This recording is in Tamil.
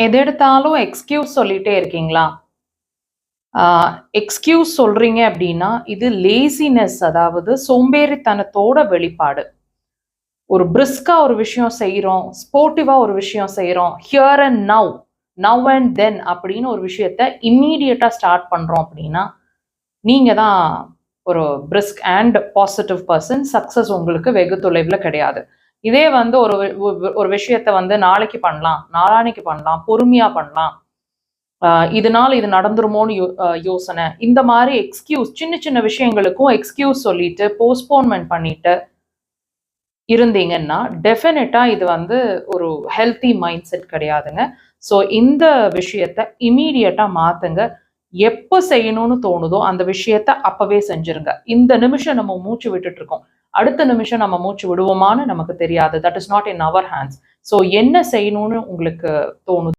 எது எடுத்தாலும் எக்ஸ்கியூஸ் சொல்லிட்டே இருக்கீங்களா? எக்ஸ்கியூஸ் சொல்றீங்க அப்படின்னா, இது லேசினஸ், அதாவது சோம்பேறித்தனத்தோட வெளிப்பாடு. ஒரு பிரிஸ்கா ஒரு விஷயம் செய்றோம், ஸ்போர்ட்டிவா ஒரு விஷயம் செய்றோம், here and now, now and then அப்படின்னு ஒரு விஷயத்த இம்மீடியட்டா ஸ்டார்ட் பண்றோம் அப்படின்னா, நீங்க தான் ஒரு brisk and positive person. Success உங்களுக்கு வெகு தொலைவில் கிடையாது. இதே வந்து ஒரு விஷயத்த வந்து நாளைக்கு பண்ணலாம், நாளான்னைக்கு பண்ணலாம், பொறுமையா பண்ணலாம், இதனால இது நடந்துருமோன்னு யோசனை, இந்த மாதிரி எக்ஸ்கியூஸ், சின்ன சின்ன விஷயங்களுக்கும் எக்ஸ்கியூஸ் சொல்லிட்டு போஸ்ட்போன்மெண்ட் பண்ணிட்டு இருந்தீங்கன்னா டெஃபினட்டா இது வந்து ஒரு ஹெல்த்தி மைண்ட் செட் கிடையாதுங்க. ஸோ இந்த விஷயத்த இமீடியட்டா மாத்துங்க. எப்போ செய்யணும்னு தோணுதோ அந்த விஷயத்த அப்பவே செஞ்சிருங்க. இந்த நிமிஷம் நம்ம மூச்சு விட்டுட்டு இருக்கோம், அடுத்த நிமிஷம் நம்ம மூச்சு விடுவோமான்னு நமக்கு தெரியாது. That is not in our hands. So என்ன செய்யணும்னு உங்களுக்கு தோணுது